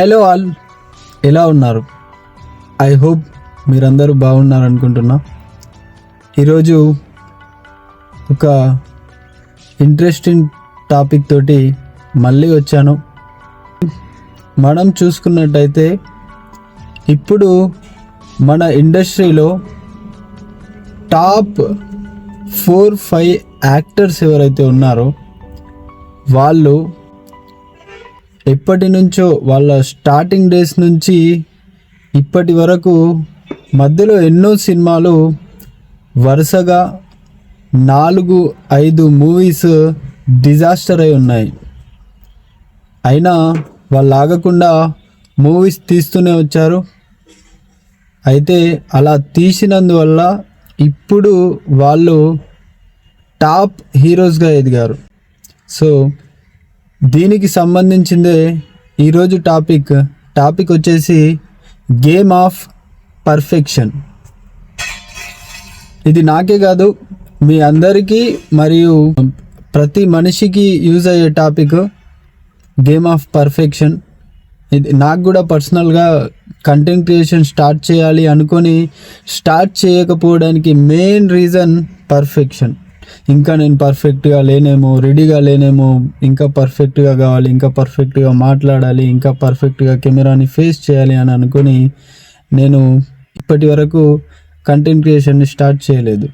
Hello all, ఎలా ఉన్నారు? I hope మీరందరూ బాగున్నారు అనుకుంటున్నా. ఈరోజు ఒక ఇంట్రెస్టింగ్ టాపిక్ తోటి మళ్ళీ వచ్చాను. మనం చూసుకున్నట్టయితే ఇప్పుడు మన ఇండస్ట్రీలో టాప్ 4-5 యాక్టర్స్ ఎవరైతే ఉన్నారో వాళ్ళు ఎప్పటి నుంచో వాళ్ళ స్టార్టింగ్ డేస్ నుంచి ఇప్పటి వరకు మధ్యలో ఎన్నో సినిమాలు వరుసగా 4-5 మూవీస్ డిజాస్టర్ అయి ఉన్నాయి. అయినా వాళ్ళు ఆగకుండా మూవీస్ తీస్తూనే వచ్చారు. అయితే అలా తీసినందువల్ల ఇప్పుడు వాళ్ళు టాప్ హీరోస్గా ఎదిగారు. సో దీనికి సంబంధించిందే ఈరోజు టాపిక్ వచ్చేసి గేమ్ ఆఫ్ పర్ఫెక్షన్. ఇది నాకే కాదు, మీ అందరికీ మరియు ప్రతి మనిషికి యూజ్ అయ్యే టాపిక్ గేమ్ ఆఫ్ పర్ఫెక్షన్. ఇది నాకు కూడా పర్సనల్గా కంటెంట్ క్రియేషన్ స్టార్ట్ చేయాలి అనుకొని స్టార్ట్ చేయకపోవడానికి మెయిన్ రీజన్ పర్ఫెక్షన్. ఇంకా నేను పర్ఫెక్ట్గా లేనేమో, రెడీగా లేనేమో, ఇంకా పర్ఫెక్ట్గా కావాలి, ఇంకా పర్ఫెక్ట్గా మాట్లాడాలి, ఇంకా పర్ఫెక్ట్గా కెమెరాని ఫేస్ చేయాలి అని అనుకొని నేను ఇప్పటి వరకు కంటెంట్ క్రియేషన్ని స్టార్ట్ చేయలేదు.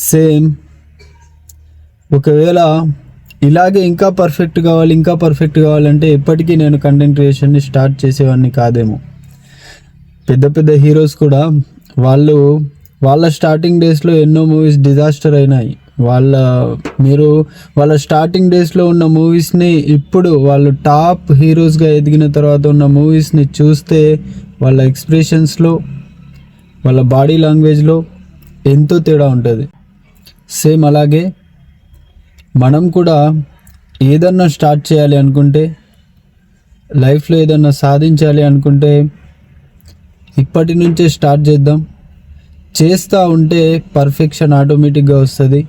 సేమ్ ఒకవేళ ఇలాగే ఇంకా పర్ఫెక్ట్ కావాలంటే ఎప్పటికీ నేను కంటెంట్ క్రియేషన్ని స్టార్ట్ చేసేవాడిని కాదేమో. పెద్ద హీరోస్ కూడా వాళ్ళ స్టార్టింగ్ డేస్లో ఎన్నో మూవీస్ డిజాస్టర్ అయినాయి. వాళ్ళ స్టార్టింగ్ డేస్లో ఉన్న మూవీస్ని ఇప్పుడు వాళ్ళు టాప్ హీరోస్గా ఎదిగిన తర్వాత ఉన్న మూవీస్ని చూస్తే వాళ్ళ ఎక్స్ప్రెషన్స్లో, వాళ్ళ బాడీ లాంగ్వేజ్లో ఎంతో తేడా ఉంటుంది. సేమ్ అలాగే మనం కూడా ఏదన్నా స్టార్ట్ చేయాలి అనుకుంటే, లైఫ్లో ఏదన్నా సాధించాలి అనుకుంటే ఇప్పటి నుంచే స్టార్ట్ చేద్దాం. చేస్తూ ఉంటే పర్ఫెక్షన్ ఆటోమేటిక్గా వస్తుంది.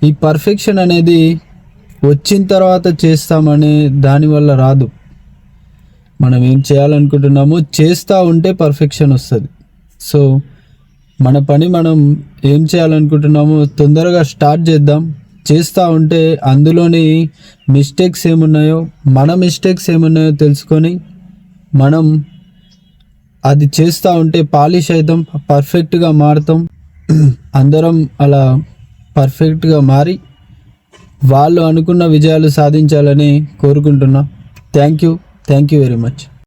ఈ పర్ఫెక్షన్ అనేది వచ్చిన తర్వాత చేస్తామని దానివల్ల రాదు. మనం ఏం చేయాలనుకుంటున్నామో చేస్తూ ఉంటే పర్ఫెక్షన్ వస్తుంది. సో మన పని మనం ఏం చేయాలనుకుంటున్నామో తొందరగా స్టార్ట్ చేద్దాం. చేస్తూ ఉంటే అందులోని మన మిస్టేక్స్ ఏమున్నాయో తెలుసుకొని మనం అది చేస్తూ ఉంటే పాలిష్ అవుతాం, పర్ఫెక్ట్గా మారుతాం. అందరం అలా పర్ఫెక్ట్గా మారి వాళ్ళు అనుకున్న విజయాలు సాధించాలని కోరుకుంటున్నా. Thank you very much.